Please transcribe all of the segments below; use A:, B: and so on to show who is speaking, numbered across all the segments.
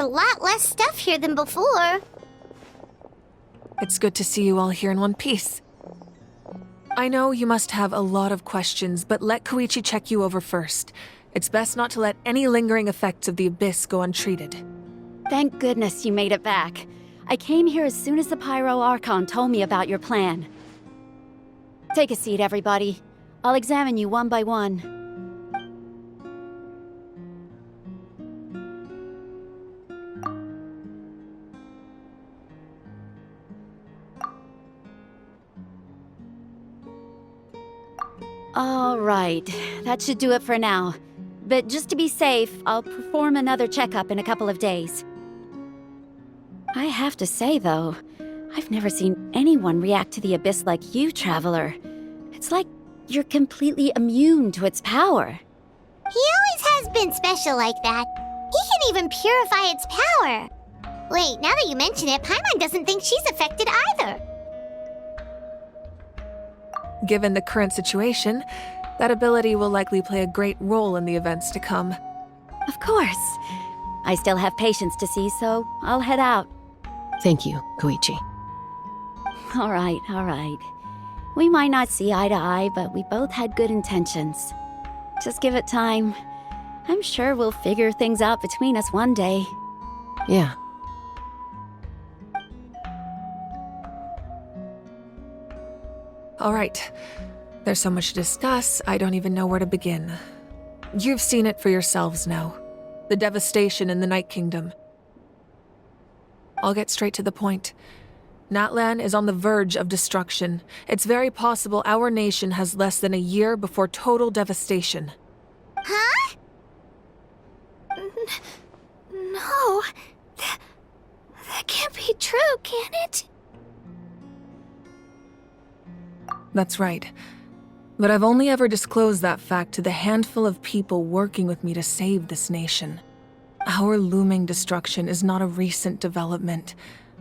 A: lot less stuff here than before.
B: It's good to see you all here in one piece. I know you must have a lot of questions, but let Koichi check you over first. It's best not to let any lingering effects of the Abyss go untreated.
C: Thank goodness you made it back. I came here as soon as the Pyro Archon told me about your plan. Take a seat, everybody. I'll examine you one by one. All right, that should do it for now. But just to be safe, I'll perform another checkup in a couple of days. I have to say, though, I've never seen anyone react to the Abyss like you, Traveler. It's like you're completely immune to its power.
A: He always has been special like that. He can even purify its power. Wait, now that you mention it, Paimon doesn't think she's affected either.
B: Given the current situation, that ability will likely play a great role in the events to come.
C: Of course. I still have patients to see, so I'll head out.
D: Thank you, Koichi.
C: All right. We might not see eye to eye, but we both had good intentions. Just give it time. I'm sure we'll figure things out between us one day.
D: Yeah.
B: All right. There's so much to discuss, I don't even know where to begin. You've seen it for yourselves now. The devastation in the Night Kingdom. I'll get straight to the point. Natlan is on the verge of destruction. It's very possible our nation has less than a year before total devastation.
A: Huh? No. That can't be true, can it?
B: That's right. But I've only ever disclosed that fact to the handful of people working with me to save this nation. Our looming destruction is not a recent development,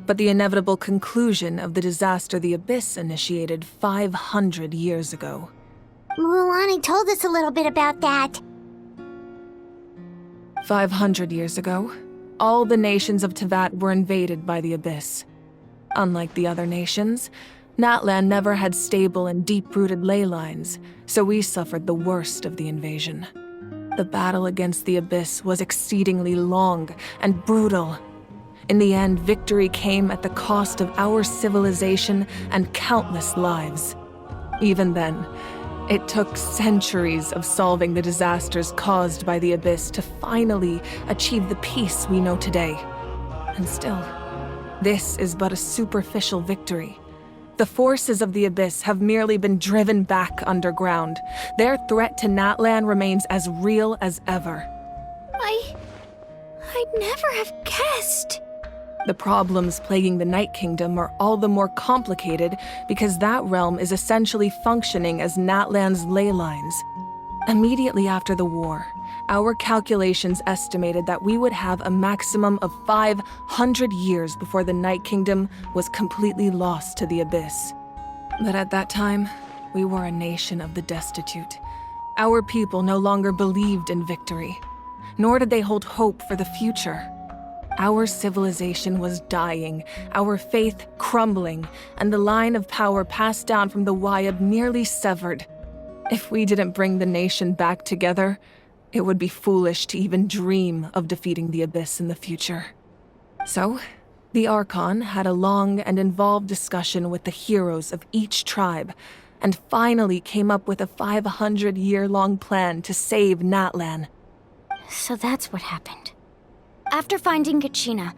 B: but the inevitable conclusion of the disaster the Abyss initiated 500 years ago.
A: Mualani told us a little bit about that.
B: 500 years ago, all the nations of Teyvat were invaded by the Abyss. Unlike the other nations, Natlan never had stable and deep-rooted ley lines, so we suffered the worst of the invasion. The battle against the Abyss was exceedingly long and brutal. In the end, victory came at the cost of our civilization and countless lives. Even then, it took centuries of solving the disasters caused by the Abyss to finally achieve the peace we know today. And still, this is but a superficial victory. The forces of the Abyss have merely been driven back underground. Their threat to Natlan remains as real as ever.
A: I'd never have guessed.
B: The problems plaguing the Night Kingdom are all the more complicated because that realm is essentially functioning as Natlan's ley lines. Immediately after the war, our calculations estimated that we would have a maximum of 500 years before the Night Kingdom was completely lost to the Abyss. But at that time, we were a nation of the destitute. Our people no longer believed in victory, nor did they hold hope for the future. Our civilization was dying, our faith crumbling, and the line of power passed down from the Wayab nearly severed. If we didn't bring the nation back together, it would be foolish to even dream of defeating the Abyss in the future. So, the Archon had a long and involved discussion with the heroes of each tribe, and finally came up with a 500-year-long plan to save Natlan.
A: So that's what happened. After finding Kachina,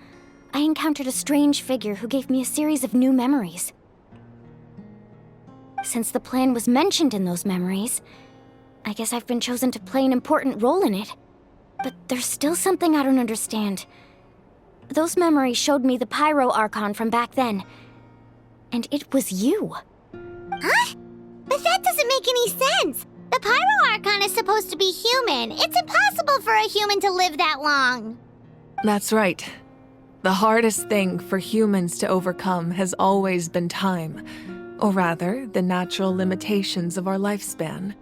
A: I encountered a strange figure who gave me a series of new memories. Since the plan was mentioned in those memories, I guess I've been chosen to play an important role in it. But there's still something I don't understand. Those memories showed me the Pyro Archon from back then. And it was you. Huh? But that doesn't make any sense! The Pyro Archon is supposed to be human. It's impossible for a human to live that long.
B: That's right. The hardest thing for humans to overcome has always been time. Or rather, the natural limitations of our lifespan.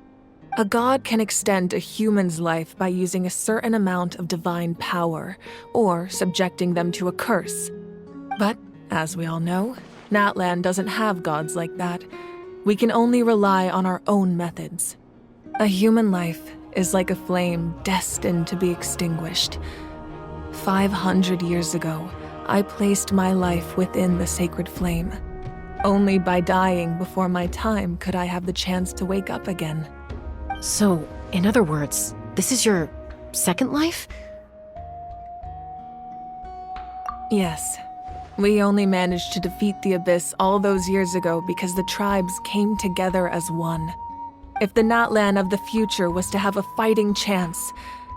B: A god can extend a human's life by using a certain amount of divine power, or subjecting them to a curse. But, as we all know, Natlan doesn't have gods like that. We can only rely on our own methods. A human life is like a flame destined to be extinguished. 500 years ago, I placed my life within the sacred flame. Only by dying before my time could I have the chance to wake up again.
D: So, in other words, this is your second life?
B: Yes. We only managed to defeat the Abyss all those years ago because the tribes came together as one. If the Natlan of the future was to have a fighting chance,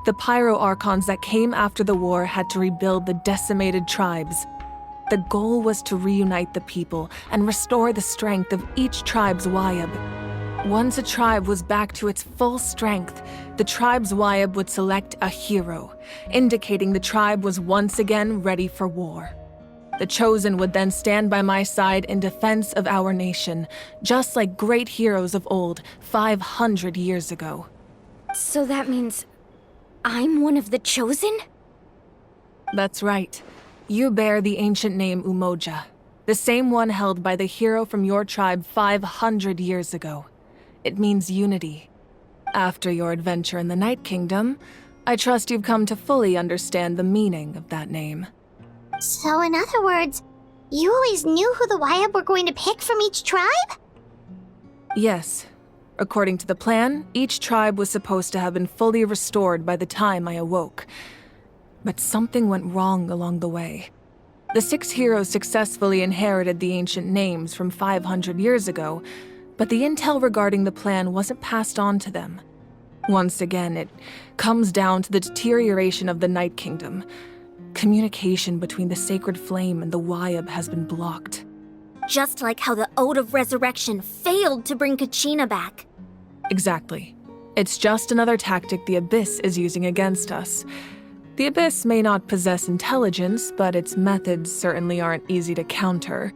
B: the Pyro-Archons that came after the war had to rebuild the decimated tribes. The goal was to reunite the people and restore the strength of each tribe's Wayab. Once a tribe was back to its full strength, the tribe's Wayab would select a hero, indicating the tribe was once again ready for war. The Chosen would then stand by my side in defense of our nation, just like great heroes of old 500 years ago.
A: So that means I'm one of the Chosen?
B: That's right. You bear the ancient name Umoja, the same one held by the hero from your tribe 500 years ago. It means unity. After your adventure in the Night Kingdom, I trust you've come to fully understand the meaning of that name.
E: So in other words, you always knew who the Wayab were going to pick from each tribe?
B: Yes. According to the plan, each tribe was supposed to have been fully restored by the time I awoke. But something went wrong along the way. The 6 heroes successfully inherited the ancient names from 500 years ago, but the intel regarding the plan wasn't passed on to them. Once again, it comes down to the deterioration of the Night Kingdom. Communication between the Sacred Flame and the Wayab has been blocked.
F: Just like how the Ode of Resurrection failed to bring Kachina back.
B: Exactly. It's just another tactic the Abyss is using against us. The Abyss may not possess intelligence, but its methods certainly aren't easy to counter.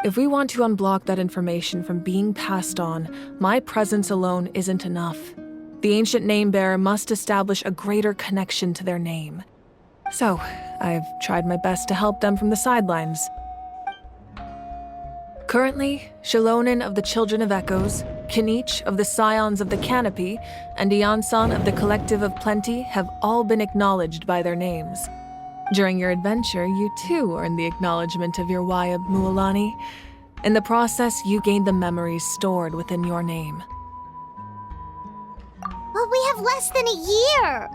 B: If we want to unblock that information from being passed on, my presence alone isn't enough. The ancient name-bearer must establish a greater connection to their name. So, I've tried my best to help them from the sidelines. Currently, Shilonin of the Children of Echoes, Kinich of the Scions of the Canopy, and Iansan of the Collective of Plenty have all been acknowledged by their names. During your adventure, you too earned the acknowledgement of your Wayab, Mualani. In the process, you gained the memories stored within your name.
E: But we have less than a year!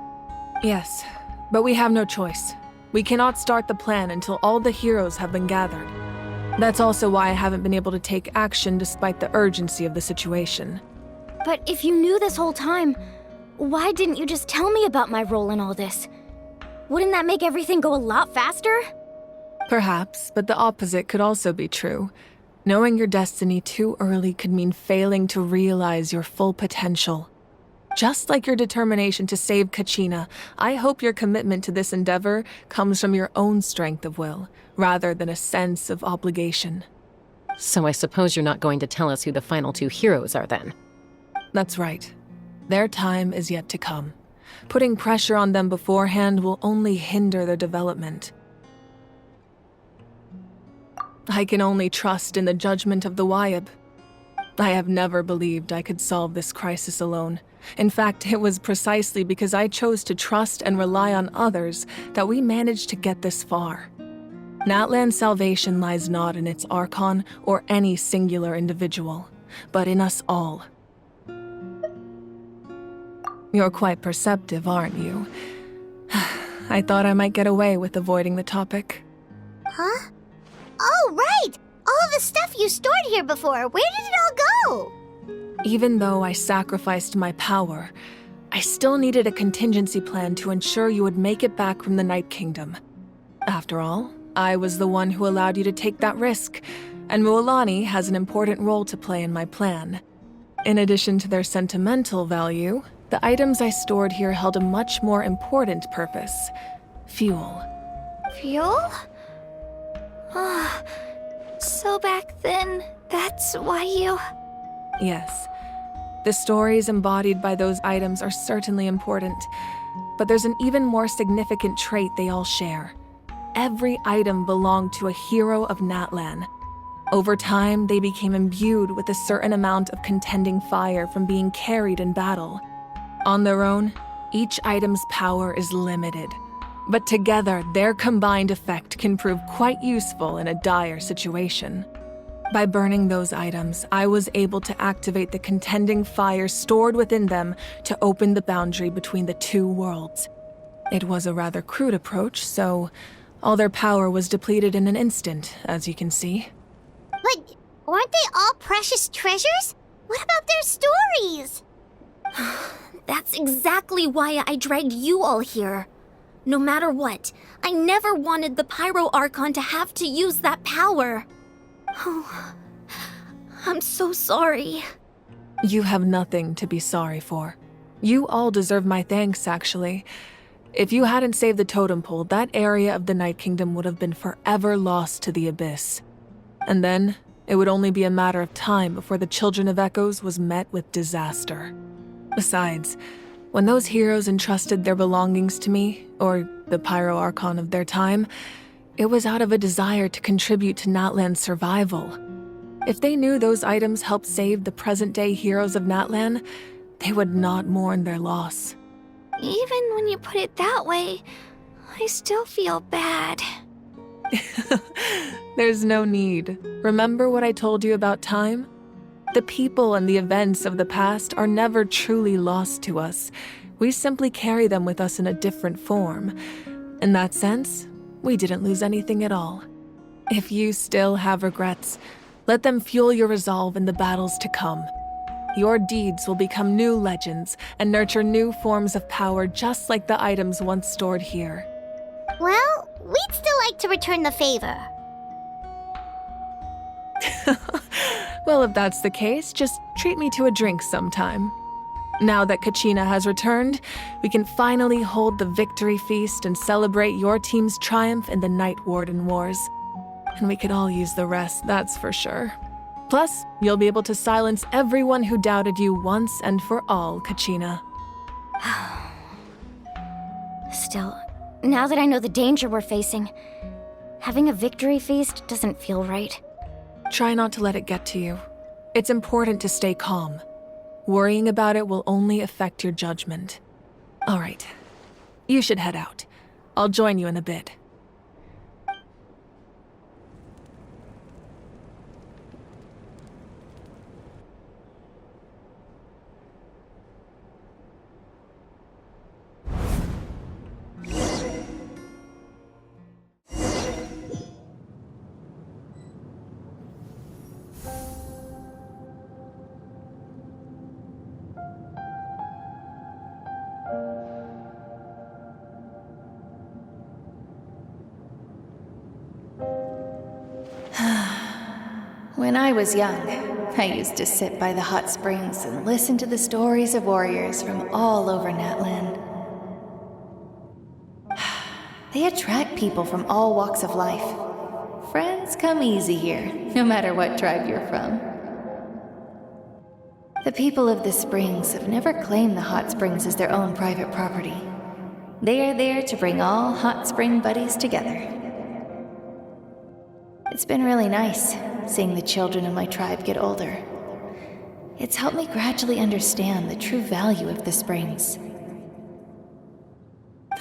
B: Yes, but we have no choice. We cannot start the plan until all the heroes have been gathered. That's also why I haven't been able to take action despite the urgency of the situation.
A: But if you knew this whole time, why didn't you just tell me about my role in all this? Wouldn't that make everything go a lot faster?
B: Perhaps, but the opposite could also be true. Knowing your destiny too early could mean failing to realize your full potential. Just like your determination to save Kachina, I hope your commitment to this endeavor comes from your own strength of will, rather than a sense of obligation.
D: So I suppose you're not going to tell us who the final 2 heroes are then?
B: That's right. Their time is yet to come. Putting pressure on them beforehand will only hinder their development. I can only trust in the judgment of the Wayab. I have never believed I could solve this crisis alone. In fact, it was precisely because I chose to trust and rely on others that we managed to get this far. Natlan's salvation lies not in its Archon or any singular individual, but in us all. You're quite perceptive, aren't you? I thought I might get away with avoiding the topic.
E: Huh? Oh, right! All of the stuff you stored here before, where did it all go?
B: Even though I sacrificed my power, I still needed a contingency plan to ensure you would make it back from the Night Kingdom. After all, I was the one who allowed you to take that risk, and Mualani has an important role to play in my plan. In addition to their sentimental value, the items I stored here held a much more important purpose: fuel.
A: Fuel? So back then, that's why you...
B: Yes. The stories embodied by those items are certainly important, but there's an even more significant trait they all share. Every item belonged to a hero of Natlan. Over time, they became imbued with a certain amount of contending fire from being carried in battle. On their own, each item's power is limited, but together, their combined effect can prove quite useful in a dire situation. By burning those items, I was able to activate the contending fire stored within them to open the boundary between the two worlds. It was a rather crude approach, so all their power was depleted in an instant, as you can see.
E: But aren't they all precious treasures? What about their stories?
F: That's exactly why I dragged you all here. No matter what, I never wanted the Pyro Archon to have to use that power. Oh, I'm so sorry.
B: You have nothing to be sorry for. You all deserve my thanks, actually. If you hadn't saved the totem pole, that area of the Night Kingdom would have been forever lost to the abyss. And then, it would only be a matter of time before the Children of Echoes was met with disaster. Besides, when those heroes entrusted their belongings to me, or the Pyro Archon of their time, it was out of a desire to contribute to Natlan's survival. If they knew those items helped save the present-day heroes of Natlan, they would not mourn their loss.
A: Even when you put it that way, I still feel bad.
B: There's no need. Remember what I told you about time? The people and the events of the past are never truly lost to us. We simply carry them with us in a different form. In that sense, we didn't lose anything at all. If you still have regrets, let them fuel your resolve in the battles to come. Your deeds will become new legends and nurture new forms of power just like the items once stored here.
E: Well, we'd still like to return the favor.
B: Well, if that's the case, just treat me to a drink sometime. Now that Kachina has returned, we can finally hold the victory feast and celebrate your team's triumph in the Night Warden Wars. And we could all use the rest, that's for sure. Plus, you'll be able to silence everyone who doubted you once and for all, Kachina.
A: Still, now that I know the danger we're facing, having a victory feast doesn't feel right.
B: Try not to let it get to you. It's important to stay calm. Worrying about it will only affect your judgment. All right, you should head out. I'll join you in a bit.
G: When I was young, I used to sit by the hot springs and listen to the stories of warriors from all over Natlan. They attract people from all walks of life. Friends come easy here, no matter what tribe you're from. The people of the springs have never claimed the hot springs as their own private property. They are there to bring all hot spring buddies together. It's been really nice seeing the children of my tribe get older. It's helped me gradually understand the true value of the springs.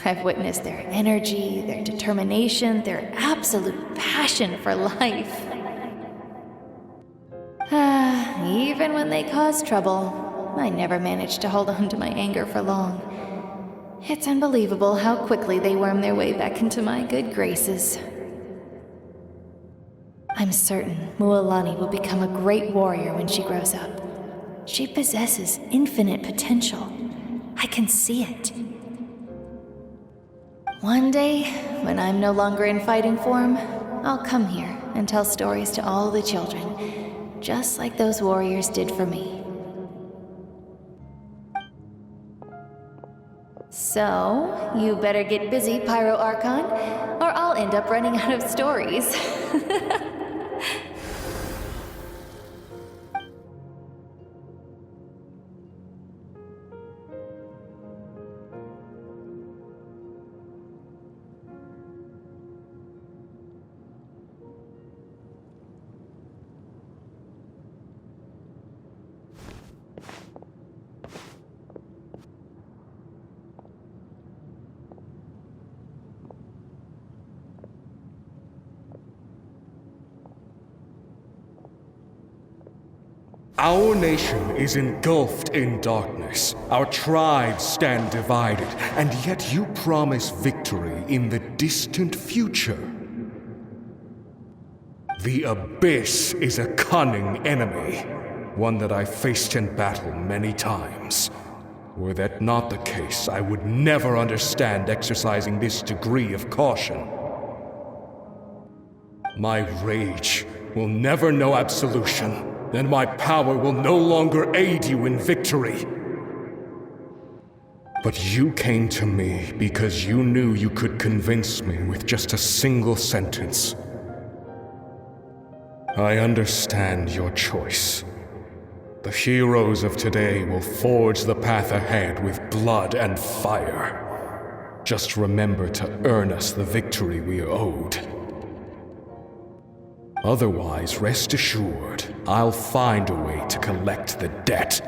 G: I've witnessed their energy, their determination, their absolute passion for life. Even when they cause trouble, I never managed to hold on to my anger for long. It's unbelievable how quickly they worm their way back into my good graces. I'm certain Mualani will become a great warrior when she grows up. She possesses infinite potential. I can see it. One day, when I'm no longer in fighting form, I'll come here and tell stories to all the children, just like those warriors did for me. So, you better get busy, Pyro Archon, or I'll end up running out of stories.
H: Our nation is engulfed in darkness. Our tribes stand divided, and yet you promise victory in the distant future. The Abyss is a cunning enemy, one that I faced in battle many times. Were that not the case, I would never understand exercising this degree of caution. My rage will never know absolution, and my power will no longer aid you in victory. But you came to me because you knew you could convince me with just a single sentence. I understand your choice. The heroes of today will forge the path ahead with blood and fire. Just remember to earn us the victory we are owed. Otherwise, rest assured, I'll find a way to collect the debt.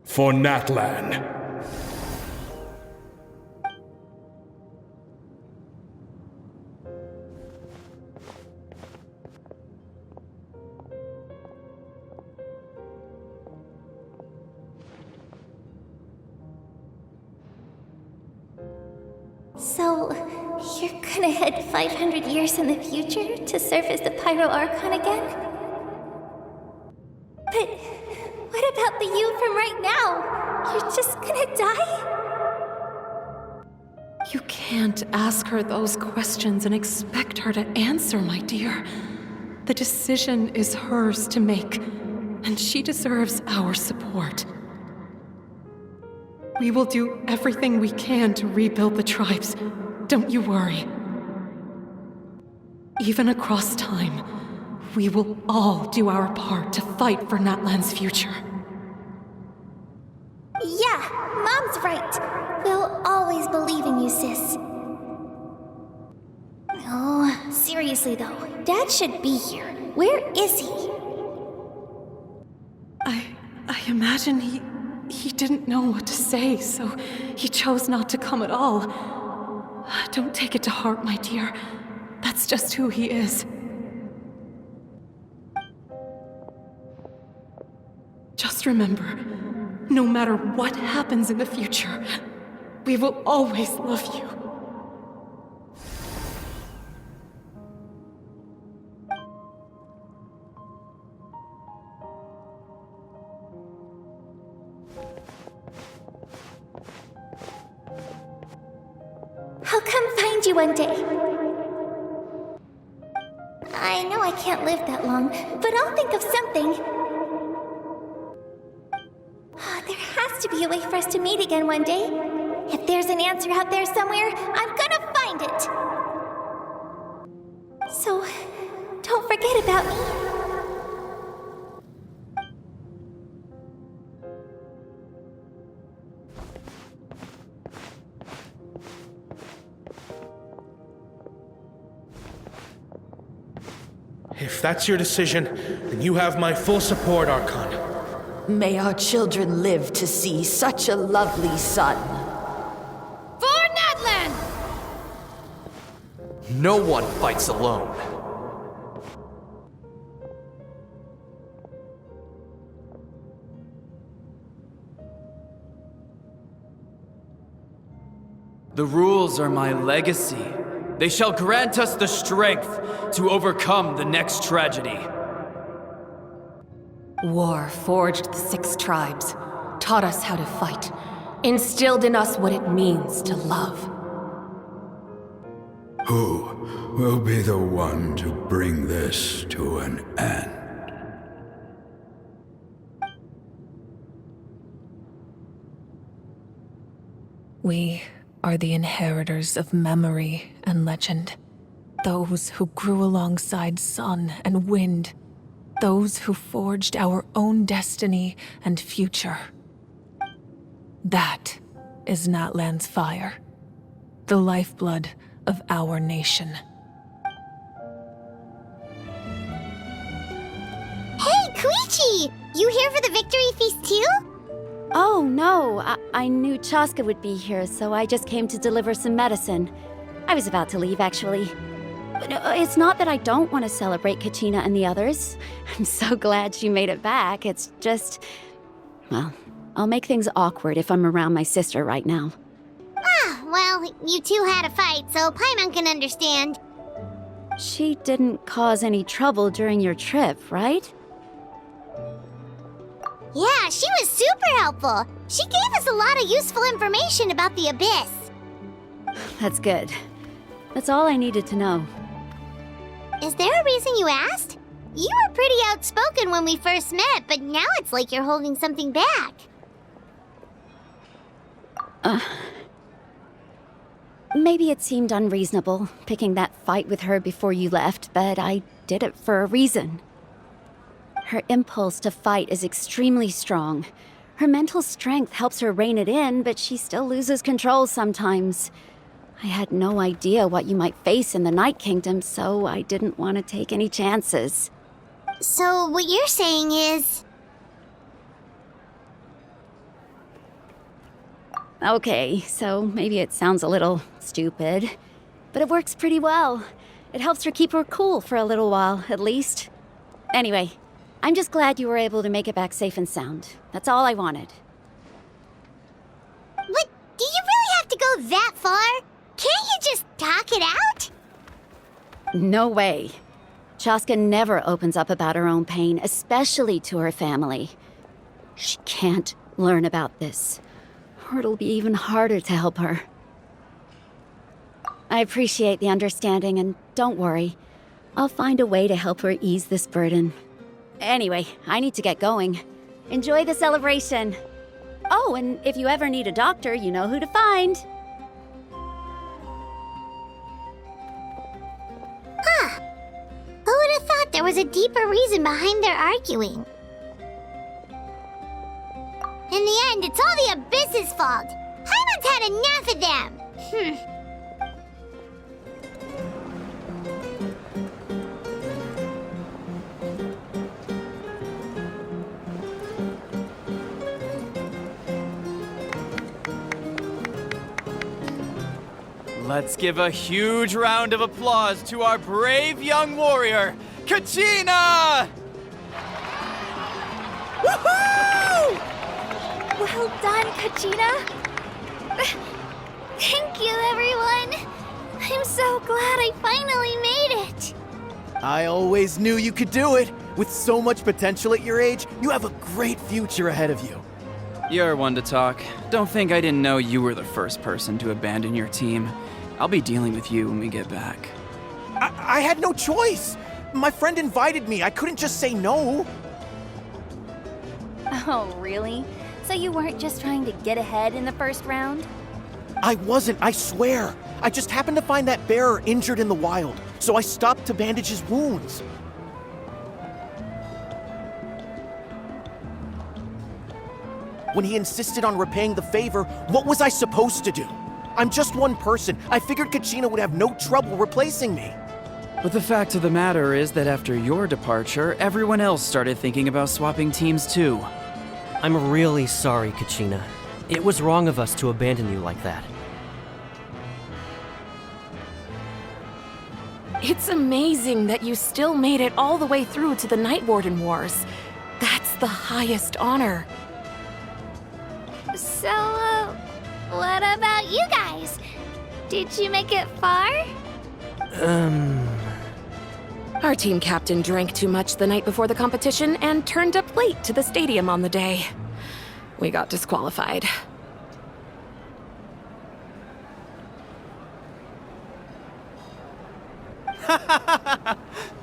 H: For Natlan.
F: So, you're gonna head 500 years in the future to serve as the Pyro Archon again? But what about the you from right now? You're just gonna die?
D: You can't ask her those questions and expect her to answer, my dear. The decision is hers to make, and she deserves our support. We will do everything we can to rebuild the tribes. Don't you worry. Even across time, we will all do our part to fight for Natlan's future.
F: Yeah, Mom's right. We'll always believe in you, sis. Oh, seriously though, Dad should be here. Where is he?
D: I imagine he didn't know what to say, so he chose not to come at all. Don't take it to heart, my dear. That's just who he is. Just remember, no matter what happens in the future, we will always love you.
F: I'll come find you one day. I know I can't live that long, but I'll think of something. There has to be a way for us to meet again one day. If there's an answer out there somewhere, I'm gonna find it. So, don't forget about me.
I: If that's your decision, then you have my full support, Archon.
J: May our children live to see such a lovely son.
C: For Natlan!
K: No one fights alone. The rules are my legacy. They shall grant us the strength to overcome the next tragedy.
D: War forged the 6 tribes, taught us how to fight, instilled in us what it means to love.
L: Who will be the one to bring this to an end?
B: We are the inheritors of memory and legend. Those who grew alongside sun and wind. Those who forged our own destiny and future. That is Natlan's fire. The lifeblood of our nation.
E: Hey, Koichi! You here for the victory feast too?
C: Oh, no. I knew Chaska would be here, so I just came to deliver some medicine. I was about to leave, actually. No, it's not that I don't want to celebrate Kachina and the others. I'm so glad she made it back. It's just... Well, I'll make things awkward if I'm around my sister right now.
E: Ah, well, you two had a fight, so Paimon can understand.
C: She didn't cause any trouble during your trip, right?
E: Yeah, she was super helpful. She gave us a lot of useful information about the Abyss.
C: That's good. That's all I needed to know.
E: Is there a reason you asked? You were pretty outspoken when we first met, but now it's like you're holding something back.
C: Maybe it seemed unreasonable, picking that fight with her before you left, but I did it for a reason. Her impulse to fight is extremely strong. Her mental strength helps her rein it in, but she still loses control sometimes. I had no idea what you might face in the Night Kingdom, so I didn't want to take any chances.
E: So what you're saying is...
C: Okay, so maybe it sounds a little stupid, but it works pretty well. It helps her keep her cool for a little while, at least. Anyway, I'm just glad you were able to make it back safe and sound. That's all I wanted.
E: But do you really have to go that far? Can't you just talk it out?
C: No way. Chaska never opens up about her own pain, especially to her family. She can't learn about this, or it'll be even harder to help her. I appreciate the understanding, and don't worry. I'll find a way to help her ease this burden. Anyway, I need to get going. Enjoy the celebration. Oh, and if you ever need a doctor, you know who to find.
E: Huh. Who would have thought there was a deeper reason behind their arguing? In the end, it's all the Abyss's fault. Paimon's had enough of them.
K: Let's give a huge round of applause to our brave young warrior, Kachina! Woohoo!
A: Well done, Kachina. Thank you, everyone. I'm so glad I finally made it.
M: I always knew you could do it. With so much potential at your age, you have a great future ahead of you.
K: You're one to talk. Don't think I didn't know you were the first person to abandon your team. I'll be dealing with you when we get back.
M: I had no choice. My friend invited me. I couldn't just say no.
A: Oh, really? So you weren't just trying to get ahead in the first round?
M: I wasn't, I swear. I just happened to find that bearer injured in the wild, so I stopped to bandage his wounds. When he insisted on repaying the favor, what was I supposed to do? I'm just one person. I figured Kachina would have no trouble replacing me.
K: But the fact of the matter is that after your departure, everyone else started thinking about swapping teams too.
N: I'm really sorry, Kachina. It was wrong of us to abandon you like that.
B: It's amazing that you still made it all the way through to the Night Warden Wars. That's the highest honor.
A: So, what about you guys? Did you make it far?
B: Our team captain drank too much the night before the competition and turned up late to the stadium on the day. We got disqualified.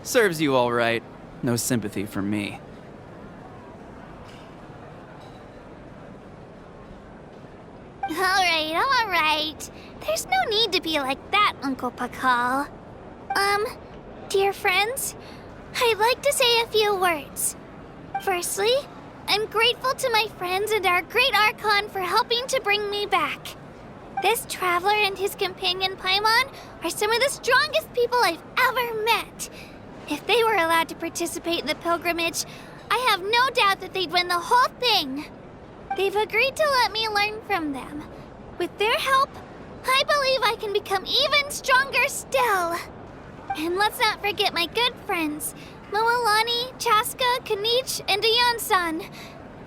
K: Serves you all right. No sympathy from me.
A: All right. There's no need to be like that, Uncle Pakal. Dear friends, I'd like to say a few words. Firstly, I'm grateful to my friends and our great Archon for helping to bring me back. This traveler and his companion Paimon are some of the strongest people I've ever met. If they were allowed to participate in the pilgrimage, I have no doubt that they'd win the whole thing. They've agreed to let me learn from them. With their help, I believe I can become even stronger still.
F: And let's not forget my good friends, Moalani, Chaska, Kanich, and Ayan-san.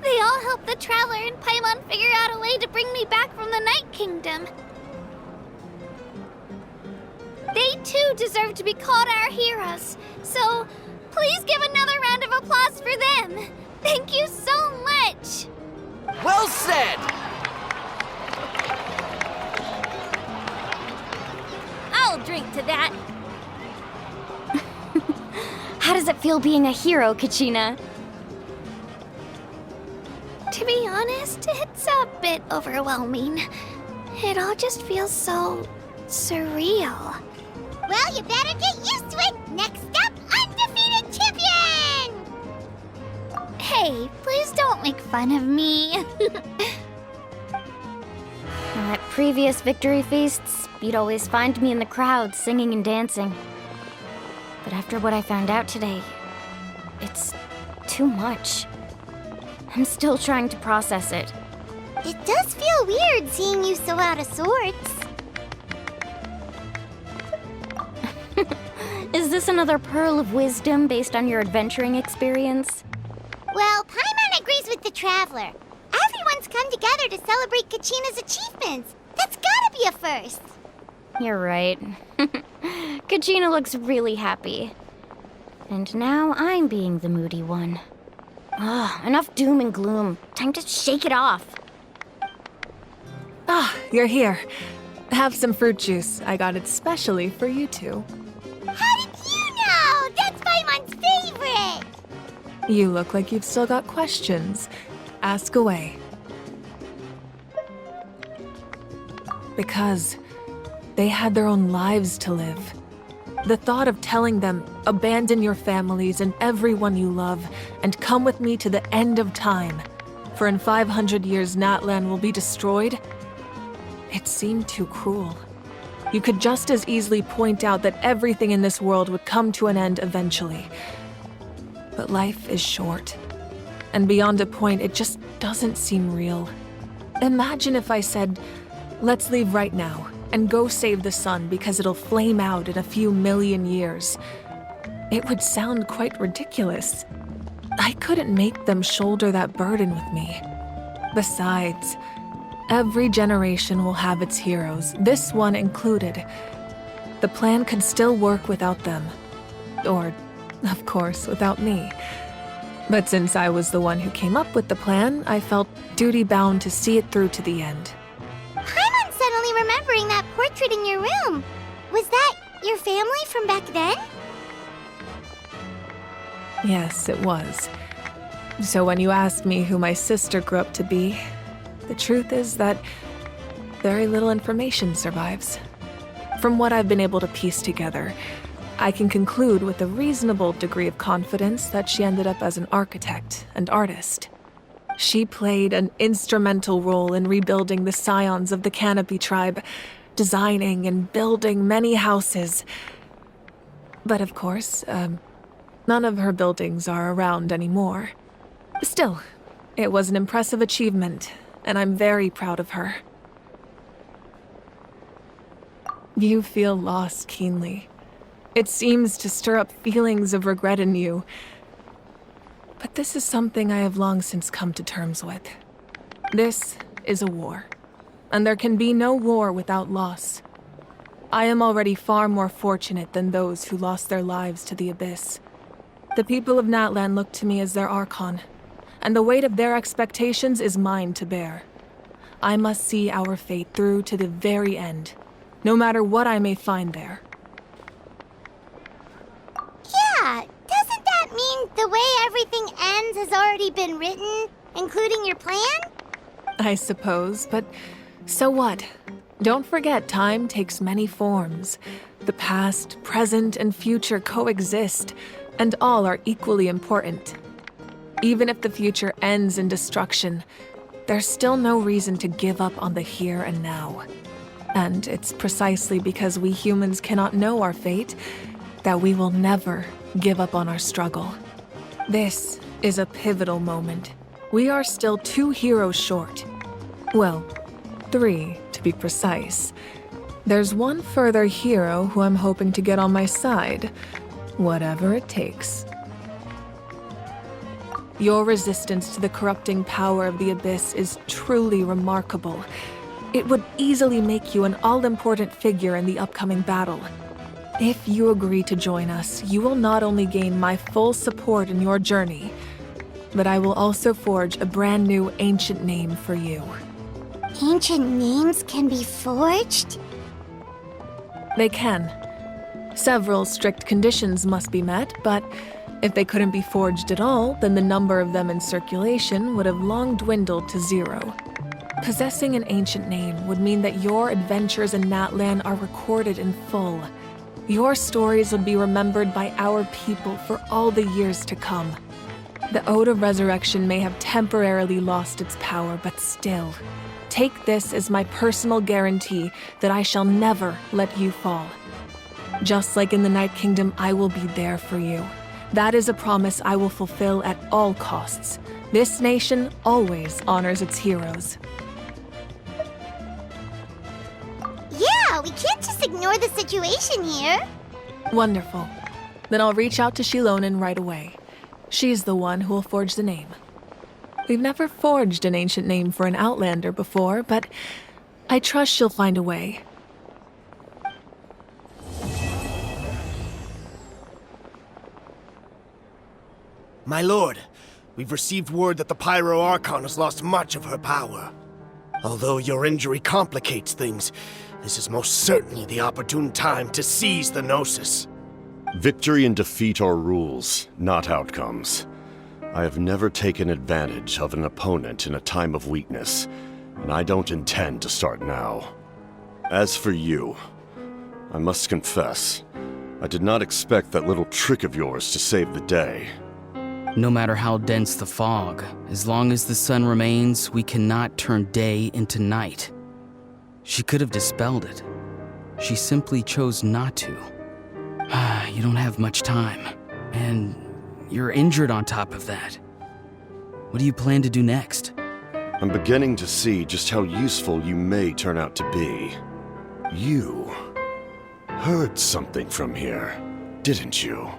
F: They all helped the Traveler and Paimon figure out a way to bring me back from the Night Kingdom. They too deserve to be called our heroes, so please give another round of applause for them. Thank you so much!
M: Well said!
F: I'll drink to that.
A: How does it feel being a hero, Kachina?
F: To be honest, it's a bit overwhelming. It all just feels so surreal.
E: Well, you better get used to it. Next up, undefeated champion!
F: Hey, please don't make fun of me.
A: At previous victory feasts, you'd always find me in the crowd singing and dancing. But after what I found out today, it's too much. I'm still trying to process it.
E: It does feel weird seeing you so out of sorts.
A: Is this another pearl of wisdom based on your adventuring experience?
E: Well, Paimon agrees with the Traveler. Everyone's come together to celebrate Kachina's achievements. That's gotta be a first.
A: You're right. Kachina looks really happy. And now I'm being the moody one. Enough doom and gloom. Time to shake it off.
B: You're here. Have some fruit juice. I got it specially for you two.
E: How did you know? That's Paimon's favorite!
B: You look like you've still got questions. Ask away. Because they had their own lives to live. The thought of telling them, abandon your families and everyone you love, and come with me to the end of time, for in 500 years Natlan will be destroyed, it seemed too cruel. You could just as easily point out that everything in this world would come to an end eventually. But life is short. And beyond a point, it just doesn't seem real. Imagine if I said, let's leave right now and go save the sun because it'll flame out in a few million years. It would sound quite ridiculous. I couldn't make them shoulder that burden with me. Besides, every generation will have its heroes, this one included. The plan could still work without them. Or, of course, without me. But since I was the one who came up with the plan, I felt duty-bound to see it through to the end.
E: Paimon's suddenly remembering that portrait in your room. Was that your family from back then?
B: Yes, it was. So when you asked me who my sister grew up to be, the truth is that very little information survives. From what I've been able to piece together, I can conclude with a reasonable degree of confidence that she ended up as an architect and artist. She played an instrumental role in rebuilding the scions of the Canopy tribe, designing and building many houses. But of course, none of her buildings are around anymore. Still, it was an impressive achievement, and I'm very proud of her. You feel loss keenly. It seems to stir up feelings of regret in you. But this is something I have long since come to terms with. This is a war, and there can be no war without loss. I am already far more fortunate than those who lost their lives to the Abyss. The people of Natlan look to me as their Archon, and the weight of their expectations is mine to bear. I must see our fate through to the very end, no matter what I may find there.
E: Yeah, doesn't that mean the way everything ends has already been written, including your plan?
B: I suppose, but so what? Don't forget, time takes many forms. The past, present, and future coexist, and all are equally important. Even if the future ends in destruction, there's still no reason to give up on the here and now. And it's precisely because we humans cannot know our fate that we will never give up on our struggle. This is a pivotal moment. We are still 2 heroes short. Well, 3 to be precise. There's one further hero who I'm hoping to get on my side, whatever it takes. Your resistance to the corrupting power of the Abyss is truly remarkable. It would easily make you an all-important figure in the upcoming battle. If you agree to join us, you will not only gain my full support in your journey, but I will also forge a brand new ancient name for you.
E: Ancient names can be forged?
B: They can. Several strict conditions must be met, but if they couldn't be forged at all, then the number of them in circulation would have long dwindled to 0. Possessing an ancient name would mean that your adventures in Natlan are recorded in full. Your stories would be remembered by our people for all the years to come. The Ode of Resurrection may have temporarily lost its power, but still, take this as my personal guarantee that I shall never let you fall. Just like in the Night Kingdom, I will be there for you. That is a promise I will fulfill at all costs. This nation always honors its heroes.
E: Yeah, we can't just ignore the situation here.
B: Wonderful. Then I'll reach out to Shilonen right away. She's the one who will forge the name. We've never forged an ancient name for an Outlander before, but I trust she'll find a way.
M: My lord, we've received word that the Pyro Archon has lost much of her power. Although your injury complicates things, this is most certainly the opportune time to seize the Gnosis.
O: Victory and defeat are rules, not outcomes. I have never taken advantage of an opponent in a time of weakness, and I don't intend to start now. As for you, I must confess, I did not expect that little trick of yours to save the day.
K: No matter how dense the fog, as long as the sun remains, we cannot turn day into night. She could have dispelled it. She simply chose not to. You don't have much time, and you're injured on top of that. What do you plan to do next?
O: I'm beginning to see just how useful you may turn out to be. You heard something from here, didn't you?